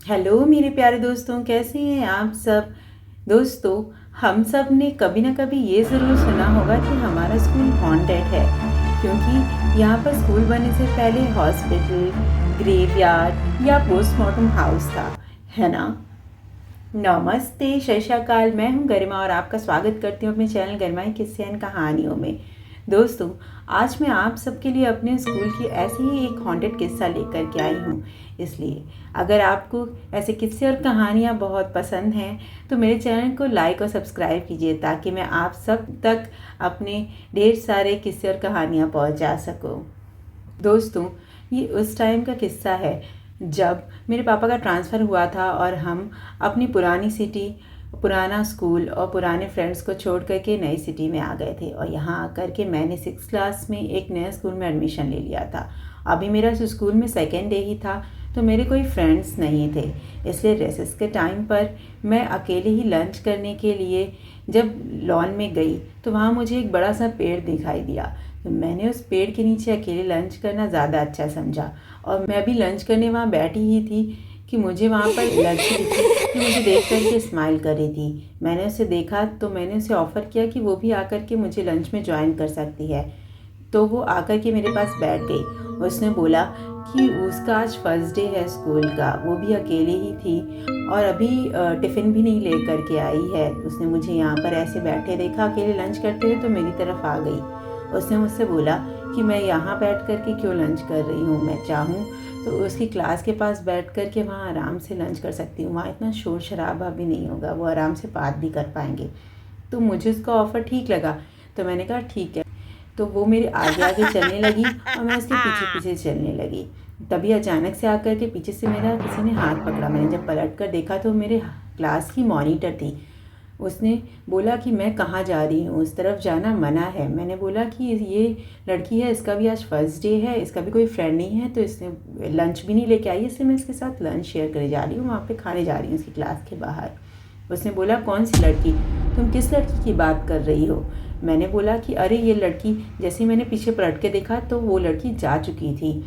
Hello मेरे प्यारे दोस्तों, कैसे हैं आप सब। दोस्तों, हम सब ने कभी ना कभी ये ज़रूर सुना होगा कि हमारा स्कूल हॉन्टेड है, क्योंकि यहाँ पर स्कूल बनने से पहले हॉस्पिटल, ग्रेवयार्ड या पोस्टमार्टम हाउस था, है ना। नमस्ते, सत श्री अकाल। मैं हूँ गरिमा और आपका स्वागत करती हूँ अपने चैनल गरिमाई किस्से एंड कहानियों में। दोस्तों, आज मैं आप सबके लिए अपने स्कूल की ऐसे ही एक हॉन्टेड किस्सा लेकर के आई हूँ। इसलिए अगर आपको ऐसे किस्से और कहानियाँ बहुत पसंद हैं तो मेरे चैनल को लाइक और सब्सक्राइब कीजिए, ताकि मैं आप सब तक अपने ढेर सारे किस्से और कहानियाँ पहुँचा सकूँ। दोस्तों, ये उस टाइम का किस्सा है जब मेरे पापा का ट्रांसफ़र हुआ था और हम अपनी पुरानी सिटी, पुराना स्कूल और पुराने फ्रेंड्स को छोड़ कर के नई सिटी में आ गए थे। और यहाँ आकर के मैंने 6th क्लास में एक नए स्कूल में एडमिशन ले लिया था। अभी मेरा स्कूल में सेकेंड डे ही था, तो मेरे कोई फ्रेंड्स नहीं थे। इसलिए रेसेस के टाइम पर मैं अकेले ही लंच करने के लिए जब लॉन में गई तो वहाँ मुझे एक बड़ा सा पेड़ दिखाई दिया। तो मैंने उस पेड़ के नीचे अकेले लंच करना ज़्यादा अच्छा समझा, और मैं भी लंच करने वहाँ बैठी ही थी कि मुझे वहाँ पर लड़की दिखी कि मुझे देख कर के स्माइल कर रही थी। मैंने उसे देखा तो मैंने उसे ऑफ़र किया कि वो भी आकर के मुझे लंच में ज्वाइन कर सकती है। तो वो आकर के मेरे पास बैठ गई। उसने बोला कि उसका आज फर्स्ट डे है स्कूल का, वो भी अकेले ही थी और अभी टिफ़िन भी नहीं ले कर के आई है। उसने मुझे यहाँ पर ऐसे बैठे देखा अकेले लंच करते हुए, तो मेरी तरफ आ गई। उसने मुझसे बोला कि मैं यहाँ बैठ कर के क्यों लंच कर रही हूँ, मैं चाहूँ तो उसकी क्लास के पास बैठ कर के वहाँ आराम से लंच कर सकती हूँ, वहाँ इतना शोर शराबा भी नहीं होगा, वो आराम से बात भी कर पाएंगे। तो मुझे उसका ऑफ़र ठीक लगा, तो मैंने कहा ठीक है। तो वो मेरे आगे आगे चलने लगी और मैं उसके पीछे पीछे चलने लगी। तभी अचानक से आकर के पीछे से मेरा किसी ने हाथ पकड़ा। मैंने जब पलट कर देखा तो मेरे क्लास की मॉनिटर थी। उसने बोला कि मैं कहाँ जा रही हूँ, उस तरफ जाना मना है। मैंने बोला कि ये लड़की है, इसका भी आज फर्स्ट डे है, इसका भी कोई फ्रेंड नहीं है, तो इसने लंच भी नहीं लेके आई, इसलिए मैं इसके साथ लंच शेयर करे जा रही हूँ, वहाँ पे खाने जा रही हूँ उसकी क्लास के बाहर। उसने बोला कौन सी लड़की, तुम किस लड़की की बात कर रही हो। मैंने बोला कि अरे ये लड़की, जैसे ही मैंने पीछे पलट के देखा तो वो लड़की जा चुकी थी।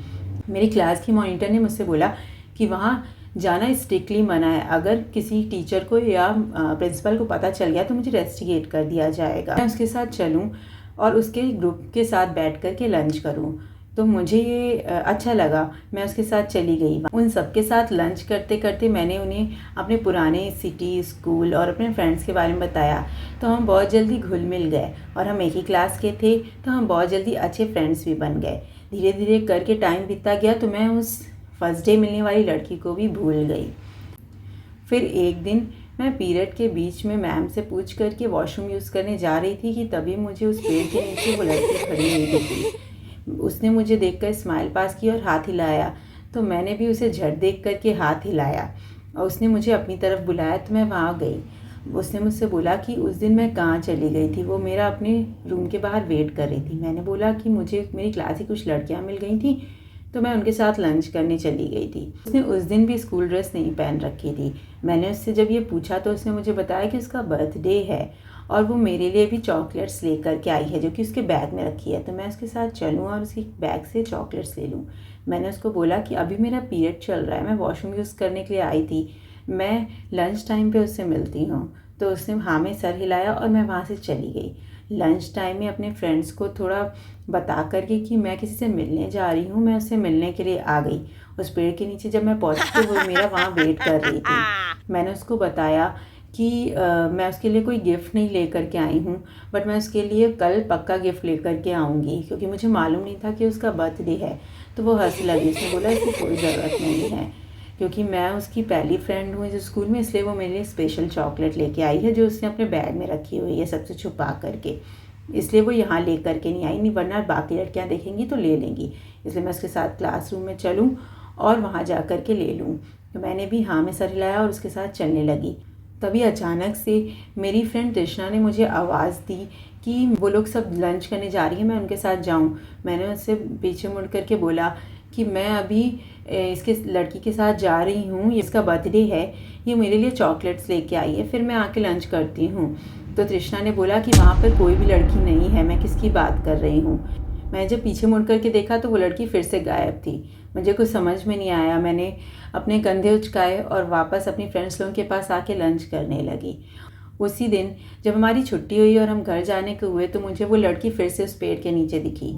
मेरी क्लास की मॉनिटर ने मुझसे बोला कि वहाँ जाना स्ट्रिक्टली मना है, अगर किसी टीचर को या प्रिंसिपल को पता चल गया तो मुझे रेस्टिगेट कर दिया जाएगा। मैं उसके साथ चलूँ और उसके ग्रुप के साथ बैठ कर के लंच करूँ। तो मुझे ये अच्छा लगा, मैं उसके साथ चली गई। उन सबके साथ लंच करते करते मैंने उन्हें अपने पुराने सिटी, स्कूल और अपने फ्रेंड्स के बारे में बताया। तो हम बहुत जल्दी घुल मिल गए और हम एक ही क्लास के थे, तो हम बहुत जल्दी अच्छे फ्रेंड्स भी बन गए। धीरे धीरे करके टाइम बीतता गया तो मैं उस फर्स्ट डे मिलने वाली लड़की को भी भूल गई। फिर एक दिन मैं पीरियड के बीच में मैम से पूछ कर के वॉशरूम यूज़ करने जा रही थी कि तभी मुझे उस पेड़ के नीचे वो लड़की खड़ी हुई दिखी। उसने मुझे देखकर स्माइल पास की और हाथ हिलाया, तो मैंने भी उसे झट देख कर के हाथ हिलाया और उसने मुझे अपनी तरफ बुलाया, तो मैं वहाँ गई। उसने मुझसे बोला कि उस दिन मैं कहाँ चली गई थी। वो मेरा अपने रूम के बाहर वेट कर रही थी। मैंने बोला कि मुझे मेरी क्लास की कुछ लड़कियाँ मिल गई थी, तो मैं उनके साथ लंच करने चली गई थी। उसने उस दिन भी स्कूल ड्रेस नहीं पहन रखी थी। मैंने उससे जब ये पूछा तो उसने मुझे बताया कि उसका बर्थडे है और वो मेरे लिए भी चॉकलेट्स लेकर के आई है, जो कि उसके बैग में रखी है। तो मैं उसके साथ चलूँ और उसकी बैग से चॉकलेट्स ले लूँ। मैंने उसको बोला कि अभी मेरा पीरियड चल रहा है, मैं वॉशरूम यूज़ करने के लिए आई थी, मैं लंच टाइम पे उससे मिलती हूँ। तो उसने हाँ में सर हिलाया और मैं वहाँ से चली गई। लंच टाइम में अपने फ्रेंड्स को थोड़ा बता करके कि मैं किसी से मिलने जा रही हूँ, मैं उससे मिलने के लिए आ गई। उस पेड़ के नीचे जब मैं पहुँची तो वो मेरा वहाँ वेट कर रही थी। मैंने उसको बताया कि मैं उसके लिए कोई गिफ़्ट नहीं लेकर के आई हूँ, बट मैं उसके लिए कल पक्का गिफ़्ट लेकर के आऊँगी, क्योंकि मुझे मालूम नहीं था कि उसका बर्थडे है। तो वो हंसने लगी। उसने बोला इसकी कोई ज़रूरत नहीं है, क्योंकि मैं उसकी पहली फ्रेंड हूँ इस स्कूल में, इसलिए वो मेरे लिए स्पेशल चॉकलेट लेके आई है, जो उसने अपने बैग में रखी हुई है सबसे छुपा करके। इसलिए वो यहाँ ले करके नहीं आई, नहीं वरना बाकी लड़कियाँ देखेंगी तो ले लेंगी। इसलिए मैं उसके साथ क्लासरूम में चलूँ और वहाँ जा कर के ले लूँ। तो मैंने भी हाँ में सर हिलाया और उसके साथ चलने लगी। तभी अचानक से मेरी फ्रेंड तृष्णा ने मुझे आवाज़ दी कि वो लोग सब लंच करने जा रही हैं, मैं उनके साथ जाऊँ। मैंने उससे पीछे मुड़ करके बोला कि मैं अभी इसके लड़की के साथ जा रही हूँ, इसका बर्थडे है, ये मेरे लिए चॉकलेट्स लेके आई है, फिर मैं आके लंच करती हूँ। तो तृष्णा ने बोला कि वहाँ पर कोई भी लड़की नहीं है, मैं किसकी बात कर रही हूँ। मैं जब पीछे मुड़ कर के देखा तो वो लड़की फिर से गायब थी। मुझे कुछ समझ में नहीं आया। मैंने अपने कंधे उचकाए और वापस अपनी फ्रेंड्स लोगों के पास आके लंच करने लगी। उसी दिन जब हमारी छुट्टी हुई और हम घर जाने के हुए तो मुझे वो लड़की फिर से उस पेड़ के नीचे दिखी।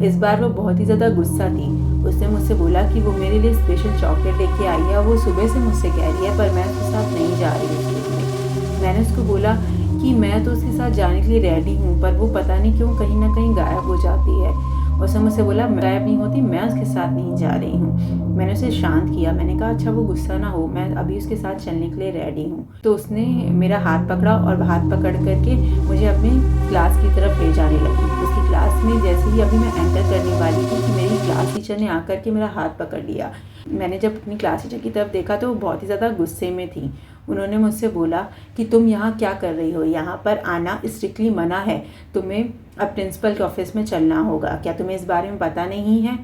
इस बार वो बहुत ही ज़्यादा गुस्सा थी। उसने मुझसे बोला कि वो मेरे लिए स्पेशल चॉकलेट लेके आई है और वो सुबह से मुझसे कह रही है, पर मैं उसके साथ नहीं जा रही हूँ। मैंने उसको बोला कि मैं तो उसके साथ जाने के लिए रेडी हूँ, पर वो पता नहीं क्यों कहीं ना कहीं गायब हो जाती है। उसने मुझसे बोला गायब नहीं होती, मैं उसके साथ नहीं जा रही हूँ। मैंने उसे शांत किया। मैंने कहा अच्छा वो गुस्सा ना हो, मैं अभी उसके साथ चलने के लिए रेडी हूँ। तो उसने मेरा हाथ पकड़ा और हाथ पकड़ करके मुझे अपनी क्लास की तरफ ले जाने लगी। उसकी क्लास में जैसे ही अभी मैं एंटर करने वाली थी कि मेरी क्लास टीचर ने आकर के मेरा हाथ पकड़ लिया। मैंने जब अपनी क्लास टीचर की तरफ देखा तो वो बहुत ही ज़्यादा गुस्से में थी। उन्होंने मुझसे बोला कि तुम यहाँ क्या कर रही हो, यहाँ पर आना स्ट्रिक्टली मना है, तुम्हें अब प्रिंसिपल के ऑफिस में चलना होगा, क्या तुम्हें इस बारे में पता नहीं है।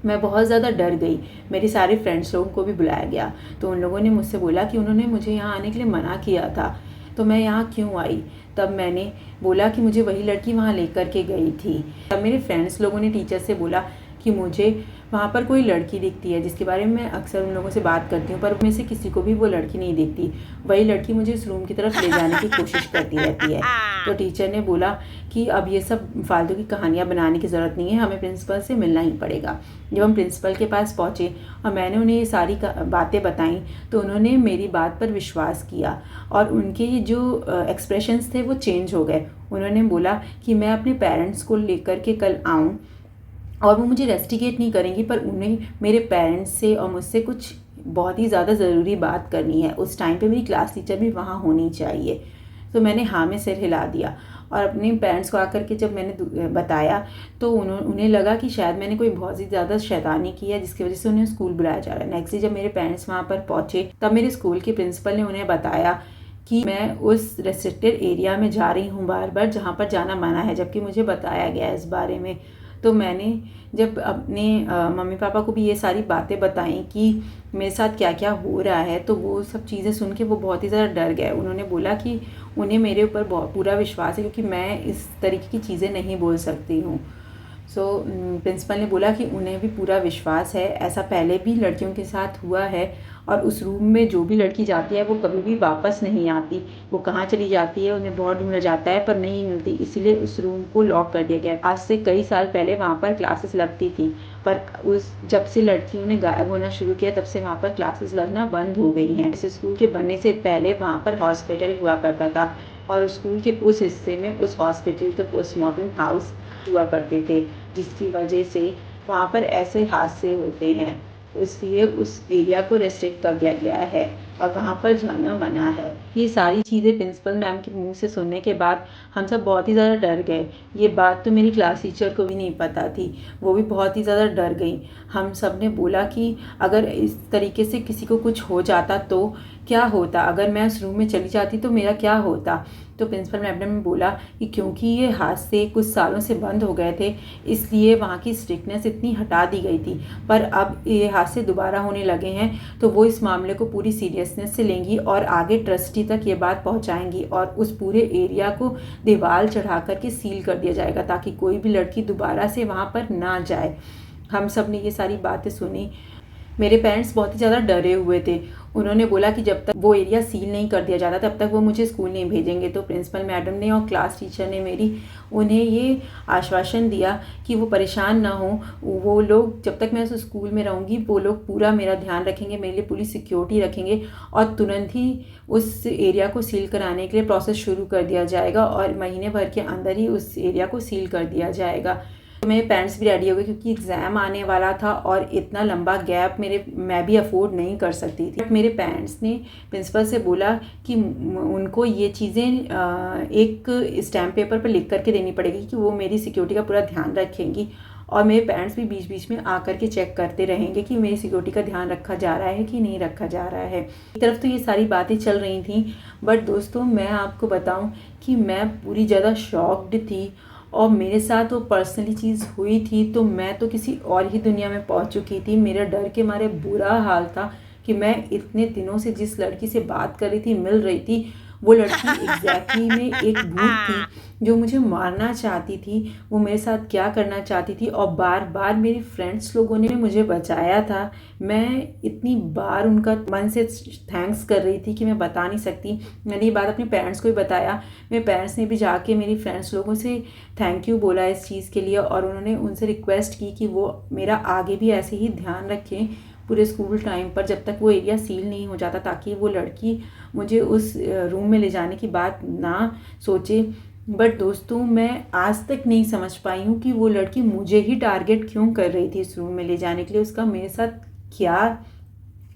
मैं बहुत ज़्यादा डर गई। मेरी सारे फ्रेंड्स लोगों को भी बुलाया गया तो उन लोगों ने मुझसे बोला कि उन्होंने मुझे यहाँ आने के लिए मना किया था, तो मैं यहाँ क्यों आई। तब मैंने बोला कि मुझे वही लड़की वहाँ लेकर के गई थी। तब मेरे फ्रेंड्स लोगों ने टीचर से बोला कि मुझे वहाँ पर कोई लड़की दिखती है जिसके बारे में मैं अक्सर उन लोगों से बात करती हूँ, पर उनमें से किसी को भी वो लड़की नहीं दिखती। वही लड़की मुझे इस रूम की तरफ ले जाने की कोशिश करती रहती है। तो टीचर ने बोला कि अब ये सब फालतू की कहानियाँ बनाने की ज़रूरत नहीं है, हमें प्रिंसिपल से मिलना ही पड़ेगा। जब हम प्रिंसिपल के पास पहुँचे और मैंने उन्हें ये सारी बातें बताईं तो उन्होंने मेरी बात पर विश्वास किया और उनके जो एक्सप्रेशंस थे वो चेंज हो गए। उन्होंने बोला कि मैं अपने पेरेंट्स को लेकर के कल आऊँ और वो मुझे रेस्टिकेट नहीं करेंगी, पर उन्हें मेरे पेरेंट्स से और मुझसे कुछ बहुत ही ज़्यादा ज़रूरी बात करनी है। उस टाइम पे मेरी क्लास टीचर भी वहाँ होनी चाहिए। तो मैंने हाँ में सिर हिला दिया और अपने पेरेंट्स को आकर के जब मैंने बताया तो उन्हें लगा कि शायद मैंने कोई बहुत ही ज़्यादा शैतानी की है जिसकी वजह से उन्हें स्कूल बुलाया जा रहा है। नेक्स्ट डे जब मेरे पेरेंट्स वहाँ पर पहुँचे तब मेरे स्कूल के प्रिंसिपल ने उन्हें बताया कि मैं उस रेस्ट्रिक्टेड एरिया में जा रही हूँ बार बार, जहाँ पर जाना मना है, जबकि मुझे बताया गया इस बारे में। तो मैंने जब अपने मम्मी पापा को भी ये सारी बातें बताई कि मेरे साथ क्या क्या हो रहा है तो वो सब चीज़ें सुन के वो बहुत ही ज़्यादा डर गए। उन्होंने बोला कि उन्हें मेरे ऊपर बहुत पूरा विश्वास है क्योंकि मैं इस तरीके की चीज़ें नहीं बोल सकती हूँ। प्रिंसिपल ने बोला कि उन्हें भी पूरा विश्वास है, ऐसा पहले भी लड़कियों के साथ हुआ है और उस रूम में जो भी लड़की जाती है वो कभी भी वापस नहीं आती। वो कहाँ चली जाती है उन्हें बहुत ढूंढा जाता है पर नहीं मिलती, इसीलिए उस रूम को लॉक कर दिया गया। आज से कई साल पहले वहाँ पर क्लासेस लगती थी, पर जब से लड़कियों ने गायब होना शुरू किया तब से वहाँ पर क्लासेस लगना बंद हो गई हैं। इस स्कूल के बनने से पहले वहाँ पर हॉस्पिटल हुआ करता था और स्कूल के उस हिस्से में उस हॉस्पिटल के पोस्टमार्टम हाउस हुआ करते थे, जिसकी वजह से वहाँ पर ऐसे हादसे होते हैं। इसलिए उस एरिया को रेस्ट्रिक्ट कर दिया गया है और वहाँ पर जाना मना है। ये सारी चीज़ें प्रिंसिपल मैम के मुंह से सुनने के बाद हम सब बहुत ही ज़्यादा डर गए। ये बात तो मेरी क्लास टीचर को भी नहीं पता थी, वो भी बहुत ही ज़्यादा डर गई। हम सब ने बोला कि अगर इस तरीके से किसी को कुछ हो जाता तो क्या होता, अगर मैं उस रूम में चली जाती तो मेरा क्या होता। तो प्रिंसिपल मैडम ने बोला कि क्योंकि ये हादसे कुछ सालों से बंद हो गए थे इसलिए वहाँ की स्ट्रिक्टनेस इतनी हटा दी गई थी, पर अब ये हादसे दोबारा होने लगे हैं तो वो इस मामले को पूरी सीरियसनेस से लेंगी और आगे ट्रस्टी तक ये बात पहुँचाएंगी और उस पूरे एरिया को दीवार चढ़ा करके सील कर दिया जाएगा ताकि कोई भी लड़की दोबारा से वहाँ पर ना जाए। हम सब ने ये सारी बातें सुनी। मेरे पेरेंट्स बहुत ही ज़्यादा डरे हुए थे। उन्होंने बोला कि जब तक वो एरिया सील नहीं कर दिया जाता तब तक वो मुझे स्कूल नहीं भेजेंगे। तो प्रिंसिपल मैडम ने और क्लास टीचर ने उन्हें ये आश्वासन दिया कि वो परेशान ना हो, वो लोग जब तक मैं उस स्कूल में रहूँगी वो लोग पूरा मेरा ध्यान रखेंगे, मेरे लिए पूरी सिक्योरिटी रखेंगे और तुरंत ही उस एरिया को सील कराने के लिए प्रोसेस शुरू कर दिया जाएगा और महीने भर के अंदर ही उस एरिया को सील कर दिया जाएगा। मेरे पेरेंट्स भी रेडी हो गए क्योंकि एग्ज़ाम आने वाला था और इतना लंबा गैप मैं भी अफोर्ड नहीं कर सकती थी। बट मेरे पेरेंट्स ने प्रिंसिपल से बोला कि उनको ये चीज़ें एक स्टैम्प पेपर पर लिख करके देनी पड़ेगी कि वो मेरी सिक्योरिटी का पूरा ध्यान रखेंगी और मेरे पेरेंट्स भी बीच बीच में आकर के चेक करते रहेंगे कि मेरी सिक्योरिटी का ध्यान रखा जा रहा है कि नहीं रखा जा रहा है। एक तरफ तो ये सारी बातें चल रही थी, बट दोस्तों मैं आपको बताऊँ कि मैं पूरी ज़्यादा शॉक्ड थी और मेरे साथ वो पर्सनली चीज़ हुई थी तो मैं तो किसी और ही दुनिया में पहुंच चुकी थी। मेरा डर के मारे बुरा हाल था कि मैं इतने दिनों से जिस लड़की से बात कर रही थी, मिल रही थी, वो लड़की एग्जैक्टली में एक भूत थी जो मुझे मारना चाहती थी, वो मेरे साथ क्या करना चाहती थी, और बार बार मेरी फ्रेंड्स लोगों ने मुझे बचाया था। मैं इतनी बार उनका मन से थैंक्स कर रही थी कि मैं बता नहीं सकती। मैंने ये बात अपने पेरेंट्स को भी बताया, मेरे पेरेंट्स ने भी जाके मेरी फ्रेंड्स लोगों से थैंक यू बोला इस चीज़ के लिए, और उन्होंने उनसे रिक्वेस्ट की कि वो मेरा आगे भी ऐसे ही ध्यान रखें पूरे स्कूल टाइम पर जब तक वो एरिया सील नहीं हो जाता, ताकि वो लड़की मुझे उस रूम में ले जाने की बात ना सोचे। बट दोस्तों, मैं आज तक नहीं समझ पाई हूँ कि वो लड़की मुझे ही टारगेट क्यों कर रही थी इस रूम में ले जाने के लिए। उसका मेरे साथ क्या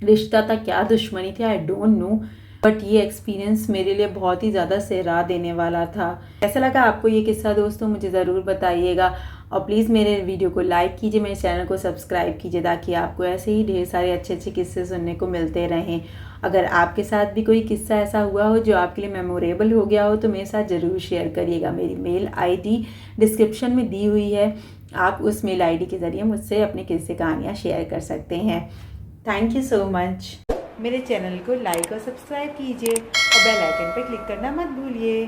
रिश्ता था, क्या दुश्मनी थी, आई डोंट नो। बट ये एक्सपीरियंस मेरे लिए बहुत ही ज़्यादा सहरा देने वाला था। कैसा लगा आपको ये किस्सा दोस्तों, मुझे ज़रूर बताइएगा। और प्लीज़ मेरे वीडियो को लाइक कीजिए, मेरे चैनल को सब्सक्राइब कीजिए, ताकि आपको ऐसे ही ढेर सारे अच्छे अच्छे किस्से सुनने को मिलते रहें। अगर आपके साथ भी कोई किस्सा ऐसा हुआ हो जो आपके लिए मेमोरेबल हो गया हो, तो मेरे साथ ज़रूर शेयर करिएगा। मेरी मेल ID डिस्क्रिप्शन में दी हुई है, आप उस मेल ID के ज़रिए मुझसे अपने किस्से कहानियाँ शेयर कर सकते हैं। Thank you so much. मेरे चैनल को लाइक और सब्सक्राइब कीजिए और बेल आइकन पर क्लिक करना मत भूलिए।